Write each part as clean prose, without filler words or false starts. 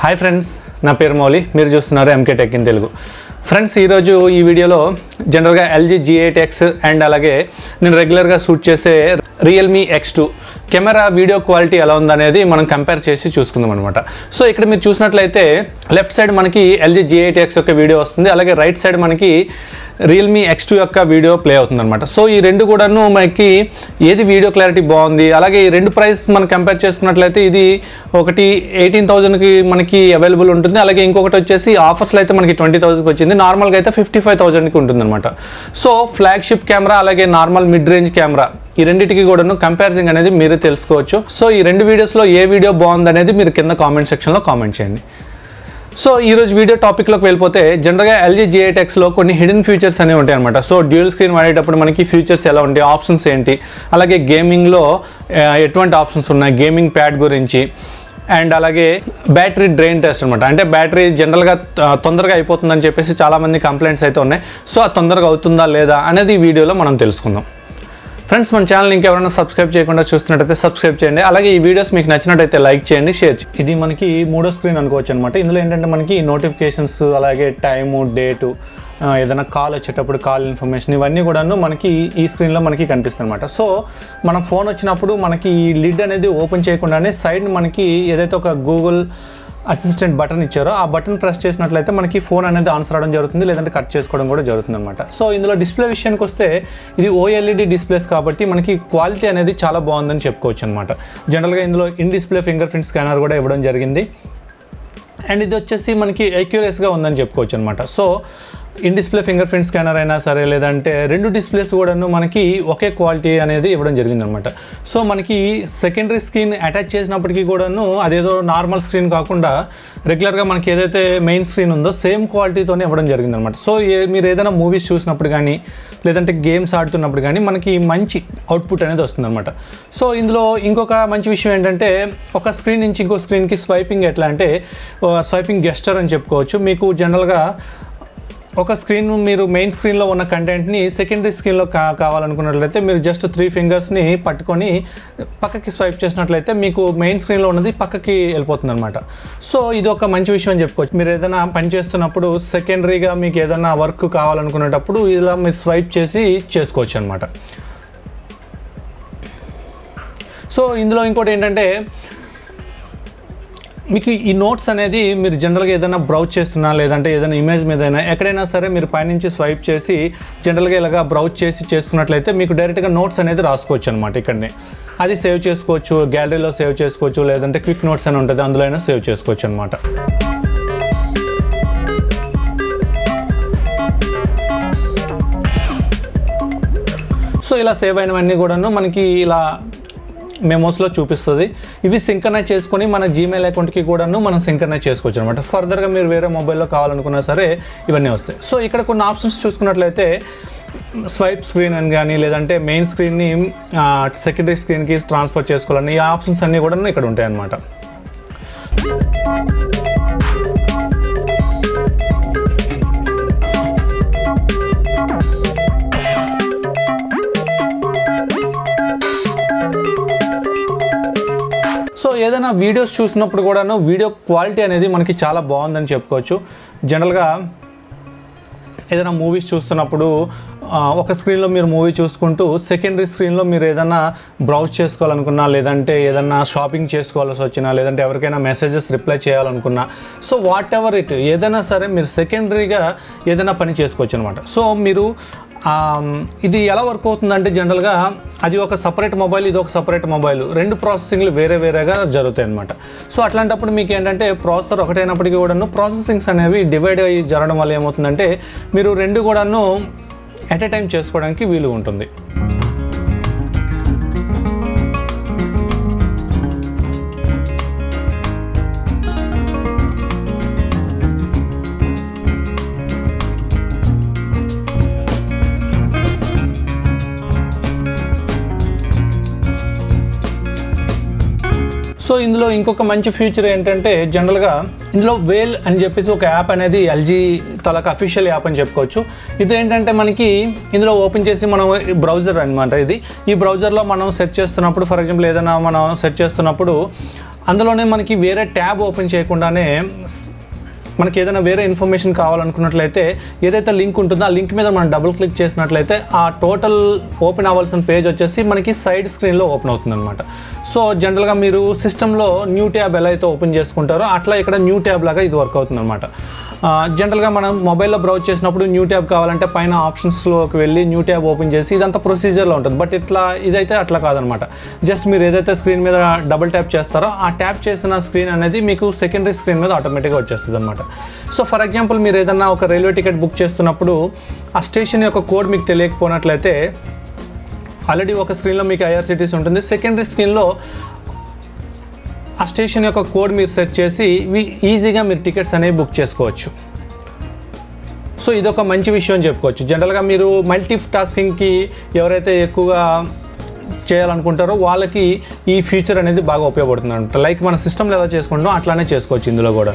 Hi friends, na peru Moli, meer chustunnaru MK Tech in Telugu. Friends, ee roju ee video lo general ga LG G8X and alage nenu regular ga shoot chese Realme X2 camera video quality ఎలా ఉందనేది మనం compare చేసి చూసుకుందాం అన్నమాట. So ఇక్కడ మీరు చూసినట్లయితే left side మనకి LG G8X యొక్క వీడియో వస్తుంది, అలాగే రైట్ సైడ్ మనకి Realme X2 యొక్క వీడియో ప్లే అవుతుంది అనమాట. సో ఈ రెండు కూడాను మనకి ఏది వీడియో క్లారిటీ బాగుంది, అలాగే ఈ రెండు ప్రైస్ మనం కంపేర్ చేసుకున్నట్లయితే ఇది ఒకటి 18,000కి మనకి అవైలబుల్ ఉంటుంది, అలాగే ఇంకొకటి వచ్చేసి ఆఫర్స్లో అయితే మనకి 20,000కి వచ్చింది, నార్మల్గా అయితే 55,000కి ఉంటుంది అనమాట. సో ఫ్లాగ్షిప్ కెమెరా అలాగే నార్మల్ మిడ్ రేంజ్ కెమెరా ఈ రెండింటికి కూడాను కంపారిజన్ అనేది మీరే తెలుసుకోవచ్చు. సో ఈ రెండు వీడియోస్లో ఏ వీడియో బాగుంది అనేది మీరు కింద కామెంట్ సెక్షన్లో కామెంట్ చేయండి. సో ఈరోజు వీడియో టాపిక్లోకి వెళ్ళిపోతే జనరల్గా LG G8Xలో కొన్ని హిడెన్ ఫీచర్స్ అనేవి ఉంటాయి అనమాట. సో డ్యూయల్ స్క్రీన్ వాడేటప్పుడు మనకి ఫీచర్స్ ఎలా ఉంటాయి, ఆప్షన్స్ ఏంటి, అలాగే గేమింగ్లో ఎటువంటి ఆప్షన్స్ ఉన్నాయి, గేమింగ్ ప్యాడ్ గురించి, అండ్ అలాగే బ్యాటరీ డ్రైన్ టెస్ట్ అనమాట. అంటే బ్యాటరీ జనరల్గా తొందరగా అయిపోతుందని చెప్పేసి చాలామంది కంప్లైంట్స్ అయితే ఉన్నాయి. సో అది తొందరగా అవుతుందా లేదా అనేది ఈ వీడియోలో మనం తెలుసుకుందాం. ఫ్రెండ్స్, మన ఛానల్ ఇంకెవరైనా సబ్స్క్రైబ్ చేయకుండా చూస్తున్నట్టయితే సబ్స్క్రైబ్ చేయండి, అలాగే ఈ వీడియోస్ మీకు నచ్చినట్టయితే లైక్ చేయండి, షేర్ చేయండి. ఇది మనకి మూడో స్క్రీన్ అనుకోవచ్చు అనమాట. ఇందులో ఏంటంటే మనకి నోటిఫికేషన్స్ అలాగే టైము, డేటు, ఏదైనా కాల్ వచ్చేటప్పుడు కాల్ ఇన్ఫర్మేషన్ ఇవన్నీ కూడాను మనకి ఈ స్క్రీన్లో మనకి కనిపిస్తుంది అనమాట. సో మన ఫోన్ వచ్చినప్పుడు మనకి ఈ లిడ్ అనేది ఓపెన్ చేయకుండానే సైడ్ మనకి ఏదైతే ఒక గూగుల్ అసిస్టెంట్ బటన్ ఇచ్చారో ఆ బటన్ ప్రెస్ చేసినట్లయితే మనకి ఫోన్ అనేది ఆన్సర్ అవడం జరుగుతుంది, లేదంటే కట్ చేసుకోవడం కూడా జరుగుతుంది అనమాట. సో ఇందులో డిస్ప్లే విషయానికి వస్తే ఇది OLED డిస్ప్లేస్ కాబట్టి మనకి క్వాలిటీ అనేది చాలా బాగుందని చెప్పుకోవచ్చు అనమాట. జనరల్గా ఇందులో in display finger print scanner కూడా ఇవ్వడం జరిగింది, అండ్ ఇది వచ్చేసి మనకి అక్యురేస్గా ఉందని చెప్పుకోవచ్చు అనమాట. So in display finger print scanner అయినా సరే, లేదంటే రెండు డిస్ప్లేస్ కూడాను మనకి ఒకే క్వాలిటీ అనేది ఇవ్వడం జరిగిందనమాట. సో మనకి సెకండరీ స్క్రీన్ అటాచ్ చేసినప్పటికీ కూడాను అదేదో నార్మల్ స్క్రీన్ కాకుండా రెగ్యులర్గా మనకి ఏదైతే మెయిన్ స్క్రీన్ ఉందో సేమ్ క్వాలిటీతోనే ఇవ్వడం జరిగిందనమాట. సో మీరు ఏదైనా మూవీస్ చూసినప్పుడు కానీ లేదంటే గేమ్స్ ఆడుతున్నప్పుడు కానీ మనకి మంచి అవుట్పుట్ అనేది వస్తుందన్నమాట. సో ఇందులో ఇంకొక మంచి విషయం ఏంటంటే ఒక స్క్రీన్ నుంచి ఇంకో స్క్రీన్కి స్వైపింగ్ ఎట్లా అంటే స్వైపింగ్ గెస్చర్ అని చెప్పుకోవచ్చు. మీకు జనరల్గా ఒక స్క్రీన్ మీరు మెయిన్ స్క్రీన్లో ఉన్న కంటెంట్ని సెకండరీ స్క్రీన్లో కావాలనుకున్నట్లయితే మీరు జస్ట్ 3 ఫింగర్స్ని పట్టుకొని పక్కకి స్వైప్ చేసినట్లయితే మీకు మెయిన్ స్క్రీన్లో ఉన్నది పక్కకి వెళ్ళిపోతుంది అనమాట. సో ఇది ఒక మంచి విషయం అని చెప్పుకోవచ్చు. మీరు ఏదైనా పని చేస్తున్నప్పుడు సెకండరీగా మీకు ఏదైనా వర్క్ కావాలనుకునేటప్పుడు ఇలా మీరు స్వైప్ చేసి చేసుకోవచ్చు అనమాట. సో ఇందులో ఇంకోటి ఏంటంటే మీకు ఈ నోట్స్ అనేది మీరు జనరల్గా ఏదైనా బ్రౌజ్ చేస్తున్నా లేదంటే ఏదైనా ఇమేజ్ మీద ఎక్కడైనా సరే మీరు పైనుంచి స్వైప్ చేసి జనరల్గా ఇలాగా బ్రౌజ్ చేసి చేసుకున్నట్లయితే మీకు డైరెక్ట్గా నోట్స్ అనేది రాసుకోవచ్చు అనమాట. ఇక్కడనే అది సేవ్ చేసుకోవచ్చు, గ్యాలరీలో సేవ్ చేసుకోవచ్చు, లేదంటే క్విక్ నోట్స్ అని ఉంటుంది అందులో అయినా సేవ్ చేసుకోవచ్చు అనమాట. సో ఇలా సేవ్ అయినవన్నీ కూడాను మనకి ఇలా మెమోస్లో చూపిస్తుంది. ఇవి సింక్రనైజ్ చేసుకొని మన జీమెయిల్ అకౌంట్కి కూడాను మనం సింక్రనైజ్ చేసుకోవచ్చు అనమాట. ఫర్దర్గా మీరు వేరే మొబైల్లో కావాలనుకున్నా సరే ఇవన్నీ వస్తాయి. సో ఇక్కడ కొన్ని ఆప్షన్స్ చూసుకున్నట్లయితే స్వైప్ స్క్రీన్ అని కానీ లేదంటే మెయిన్ స్క్రీన్ని సెకండరీ స్క్రీన్కి ట్రాన్స్ఫర్ చేసుకోవాలని ఈ ఆప్షన్స్ అన్నీ కూడా ఇక్కడ ఉంటాయి అన్నమాట. సో ఏదైనా వీడియోస్ చూసినప్పుడు కూడాను వీడియో క్వాలిటీ అనేది మనకి చాలా బాగుందని చెప్పుకోవచ్చు. జనరల్గా ఏదైనా మూవీస్ చూస్తున్నప్పుడు ఒక స్క్రీన్లో మీరు మూవీ చూసుకుంటూ సెకండరీ స్క్రీన్లో మీరు ఏదైనా బ్రౌజ్ చేసుకోవాలనుకున్నా లేదంటే ఏదైనా షాపింగ్ చేసుకోవాల్సి వచ్చినా లేదంటే ఎవరికైనా మెసేజెస్ రిప్లై చేయాలనుకున్నా సో వాట్ ఎవర్ ఇట్ ఏదైనా సరే మీరు సెకండరీగా ఏదైనా పని చేసుకోవచ్చు అనమాట. సో మీరు ఇది ఎలా వర్క్ అవుతుందంటే జనరల్గా అది ఒక సపరేట్ మొబైల్, ఇది ఒక సపరేట్ మొబైల్, రెండు ప్రాసెసింగ్లు వేరే వేరేగా జరుగుతాయి అనమాట. సో అట్లాంటప్పుడు మీకు ఏంటంటే ప్రాసెసర్ ఒకటైనప్పటికీ కూడాను ప్రాసెసింగ్స్ అనేవి డివైడ్ అయ్యి జరగడం వల్ల ఏమవుతుందంటే మీరు రెండు కూడాను ఎట్ ఏ టైం చేసుకోవడానికి వీలు ఉంటుంది. సో ఇందులో ఇంకొక మంచి ఫీచర్ ఏంటంటే జనరల్గా ఇందులో వేల్ అని చెప్పేసి ఒక యాప్ అనేది LG తలక అఫీషియల్ యాప్ అని చెప్పుకోవచ్చు. ఇది ఏంటంటే మనకి ఇందులో ఓపెన్ చేసి మనం బ్రౌజర్ అనమాట. ఇది ఈ బ్రౌజర్లో మనం సెర్చ్ చేస్తున్నప్పుడు ఫర్ ఎగ్జాంపుల్ ఏదైనా మనం సెర్చ్ చేస్తున్నప్పుడు అందులోనే మనకి వేరే ట్యాబ్ ఓపెన్ చేయకుండానే మనకి ఏదైనా వేరే ఇన్ఫర్మేషన్ కావాలనుకున్నట్లయితే ఏదైతే లింక్ ఉంటుందో ఆ లింక్ మీద మనం డబుల్ క్లిక్ చేసినట్లయితే ఆ టోటల్ ఓపెన్ అవ్వాల్సిన పేజ్ వచ్చేసి మనకి సైడ్ స్క్రీన్లో ఓపెన్ అవుతుందన్నమాట. సో జనరల్గా మీరు సిస్టంలో న్యూ ట్యాబ్ ఎలా అయితే ఓపెన్ చేసుకుంటారో అట్లా ఇక్కడ న్యూ ట్యాబ్ లాగా ఇది వర్క్ అవుతుందన్నమాట. జనరల్గా మనం మొబైల్లో బ్రౌజ్ చేసినప్పుడు న్యూ ట్యాబ్ కావాలంటే పైన ఆప్షన్స్లోకి వెళ్ళి న్యూ ట్యాబ్ ఓపెన్ చేసి ఇదంతా ప్రొసీజర్లో ఉంటుంది. బట్ ఇదైతే అట్లా కాదనమాట. జస్ట్ మీరు ఏదైతే స్క్రీన్ మీద డబుల్ ట్యాప్ చేస్తారో ఆ ట్యాప్ చేసిన స్క్రీన్ అనేది మీకు సెకండరీ స్క్రీన్ మీద ఆటోమేటిక్గా వచ్చేస్తుంది అనమాట. సో ఫర్ ఎగ్జాంపుల్ మీరు ఏదన్నా ఒక రైల్వే టికెట్ బుక్ చేస్తున్నప్పుడు ఆ స్టేషన్ యొక్క కోడ్ మీకు తెలియకపోయినట్లయితే ఆల్రెడీ ఒక స్క్రీన్లో మీకు ఐఆర్సిటీసీ ఉంటుంది, సెకండరీ స్క్రీన్లో ఆ స్టేషన్ యొక్క కోడ్ మీరు సెట్ చేసి ఈజీగా మీరు టికెట్స్ అనేవి బుక్ చేసుకోవచ్చు. సో ఇదొక మంచి విషయం అని చెప్పుకోవచ్చు. జనరల్గా మీరు మల్టీ టాస్కింగ్కి ఎవరైతే ఎక్కువగా చేయాలనుకుంటారో వాళ్ళకి ఈ ఫీచర్ అనేది బాగా ఉపయోగపడుతుంది అనమాట. లైక్ మన సిస్టంలో ఎలా చేసుకుంటామో అట్లానే చేసుకోవచ్చు ఇందులో కూడా.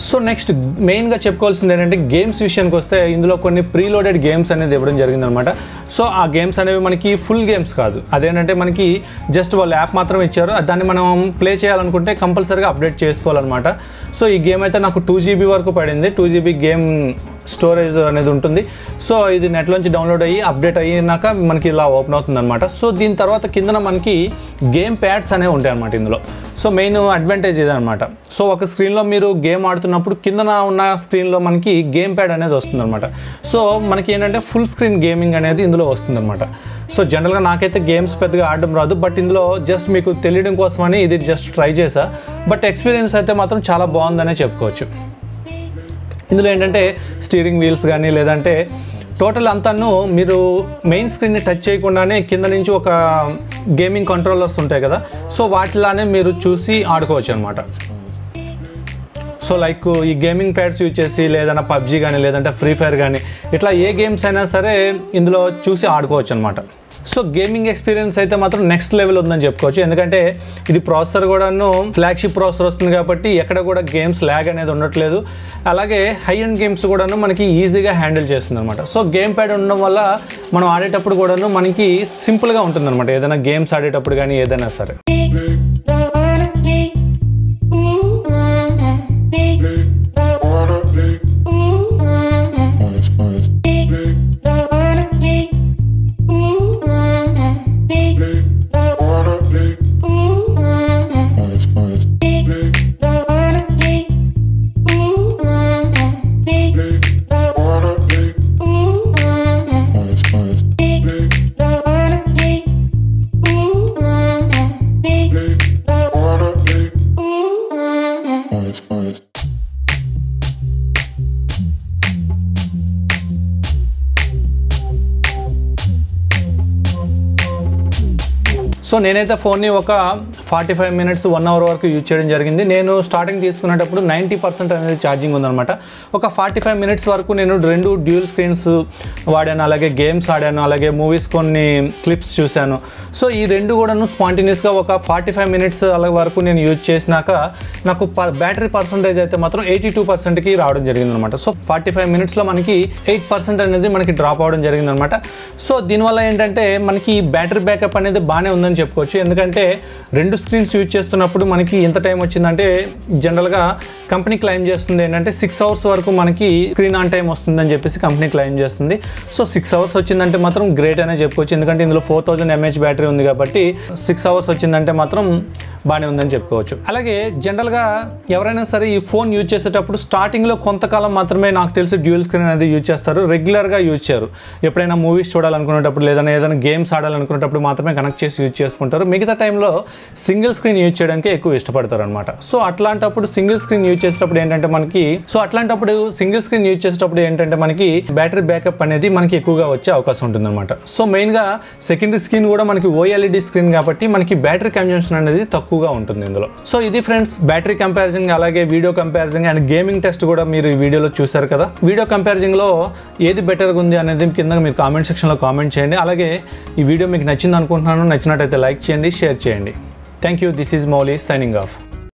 సో నెక్స్ట్ మెయిన్గా చెప్పుకోవాల్సింది ఏంటంటే గేమ్స్ విషయానికి వస్తే ఇందులో కొన్ని ప్రీలోడెడ్ గేమ్స్ అనేది ఇవ్వడం జరిగిందనమాట. సో ఆ గేమ్స్ అనేవి మనకి ఫుల్ గేమ్స్ కాదు, అదేంటంటే మనకి జస్ట్ వాళ్ళు యాప్ మాత్రం ఇచ్చారు, దాన్ని మనం ప్లే చేయాలనుకుంటే కంపల్సరీగా అప్డేట్ చేసుకోవాలన్నమాట. సో ఈ గేమ్ అయితే నాకు 2 GB వరకు పడింది. 2 GB గేమ్ స్టోరేజ్ అనేది ఉంటుంది. సో ఇది నెట్లోంచి డౌన్లోడ్ అయ్యి అప్డేట్ అయినాక మనకి ఇలా ఓపెన్ అవుతుంది అనమాట. సో దీని తర్వాత కిందన మనకి గేమ్ ప్యాడ్స్ అనేవి ఉంటాయి అన్నమాట ఇందులో. సో మెయిన్ అడ్వాంటేజ్ ఇదనమాట. సో ఒక స్క్రీన్లో మీరు గేమ్ ఆడుతున్నప్పుడు కిందన ఉన్న స్క్రీన్లో మనకి గేమ్ ప్యాడ్ అనేది వస్తుంది అనమాట. సో మనకి ఏంటంటే ఫుల్ స్క్రీన్ గేమింగ్ అనేది ఇందులో వస్తుంది అనమాట. సో జనరల్గా నాకైతే గేమ్స్ పెద్దగా ఆడడం రాదు, బట్ ఇందులో జస్ట్ మీకు తెలియడం కోసమని ఇది జస్ట్ ట్రై చేసా. బట్ ఎక్స్పీరియన్స్ అయితే మాత్రం చాలా బాగుందనే చెప్పుకోవచ్చు. ఇందులో ఏంటంటే స్టీరింగ్ వీల్స్ కానీ లేదంటే టోటల్ అంతాను మీరు మెయిన్ స్క్రీన్ని టచ్ చేయకుండానే కింద నుంచి ఒక గేమింగ్ కంట్రోలర్స్ ఉంటాయి కదా, సో వాటిలానే మీరు చూసి ఆడుకోవచ్చు అనమాట. సో లైక్ ఈ గేమింగ్ ప్యాడ్స్ యూజ్ చేసి లేదన్నా పబ్జీ కానీ లేదంటే ఫ్రీ ఫైర్ కానీ ఇట్లా ఏ గేమ్స్ అయినా సరే ఇందులో చూసి ఆడుకోవచ్చు అనమాట. సో గేమింగ్ ఎక్స్పీరియన్స్ అయితే మాత్రం నెక్స్ట్ లెవెల్ ఉందని చెప్పుకోవచ్చు. ఎందుకంటే ఇది ప్రాసెసర్ కూడాను ఫ్లాగ్షిప్ ప్రాసెసర్ వస్తుంది కాబట్టి ఎక్కడ కూడా గేమ్స్ ల్యాగ్ అనేది ఉండట్లేదు. అలాగే హై ఎండ్ గేమ్స్ కూడాను మనకి ఈజీగా హ్యాండిల్ చేస్తుంది అనమాట. సో గేమ్ ప్యాడ్ ఉండడం వల్ల మనం ఆడేటప్పుడు కూడాను మనకి సింపుల్గా ఉంటుంది అనమాట, ఏదైనా గేమ్స్ ఆడేటప్పుడు కానీ ఏదైనా సరే. సో నేనైతే ఫోన్ని ఒక 45 minutes 1 hour వరకు యూజ్ చేయడం జరిగింది. నేను స్టార్టింగ్ తీసుకునేటప్పుడు 90% అనేది ఛార్జింగ్ ఉందన్నమాట. ఒక 45 minutes వరకు నేను 2 డ్యూయల్ స్క్రీన్స్ వాడాను, అలాగే గేమ్స్ ఆడాను, అలాగే మూవీస్ కొన్ని క్లిప్స్ చూశాను. సో ఈ రెండు కూడాను స్పాంటేనియస్గా ఒక 45 minutes అలా వరకు నేను యూజ్ చేసినాక నాకు బ్యాటరీ పర్సంటేజ్ అయితే మాత్రం 82%కి రావడం జరిగిందనమాట. సో 45 minutesలో మనకి 8% అనేది మనకి డ్రాప్ అవ్వడం జరిగిందనమాట. సో దీనివల్ల ఏంటంటే మనకి బ్యాటరీ బ్యాకప్ అనేది బాగానే ఉందని చెప్పుకోవచ్చు. ఎందుకంటే 2 స్క్రీన్స్ యూజ్ చేస్తున్నప్పుడు మనకి ఎంత టైం వచ్చిందంటే జనరల్గా కంపెనీ క్లెయిమ్ చేస్తుంది ఏంటంటే 6 hours వరకు మనకి స్క్రీన్ ఆన్ టైం వస్తుందని చెప్పేసి కంపెనీ క్లెయిమ్ చేస్తుంది. సో 6 hours వచ్చిందంటే మాత్రం గ్రేట్ అనే చెప్పుకోవచ్చు. ఎందుకంటే ఇందులో 4000 mAh బ్యాటరీ ఉంది కాబట్టి 6 hours వచ్చిందంటే మాత్రం బాగానే ఉందని చెప్పుకోవచ్చు. అలాగే జనరల్గా ఎవరైనా సరే ఈ ఫోన్ యూజ్ చేసేటప్పుడు స్టార్టింగ్లో కొంతకాలం మాత్రమే నాకు తెలిసి డ్యూయల్ స్క్రీన్ అనేది యూజ్ చేస్తారు, రెగ్యులర్గా యూజ్ చేయరు. ఎప్పుడైనా మూవీస్ చూడాలనుకునేటప్పుడు లేదన్నా ఏదైనా గేమ్స్ ఆడాలనుకునేటప్పుడు మాత్రమే కనెక్ట్ చేసి యూజ్ చేసుకుంటారు. మిగతా టైంలో సింగిల్ స్క్రీన్ యూజ్ చేయడానికి ఎక్కువ ఇష్టపడతారు అనమాట. సో అట్లాంటప్పుడు సింగిల్ స్క్రీన్ యూజ్ చేసేటప్పుడు ఏంటంటే మనకి బ్యాటరీ బ్యాకప్ అనేది మనకి ఎక్కువగా వచ్చే అవకాశం ఉంటుంది అనమాట. సో మెయిన్గా సెకండరీ స్క్రీన్ కూడా మనకి OLED స్క్రీన్ కాబట్టి మనకి బ్యాటరీ కన్జంప్షన్ అనేది తక్కువగా ఉంటుంది ఇందులో. సో ఇది ఫ్రెండ్స్ బ్యాటరీ కంపారిజన్, అలాగే video comparison and gaming test కూడా మీరు ఈ వీడియోలో చూసారు కదా. వీడియో కంపారిజన్ లో ఏది బెటర్గా ఉంది అనేది కింద మీరు కామెంట్ సెక్షన్లో కామెంట్ చేయండి. అలాగే ఈ వీడియో మీకు నచ్చింది అనుకుంటున్నాను. నచ్చినట్టయితే లైక్ చేయండి, షేర్ చేయండి. Thank you. This is Mouli signing off.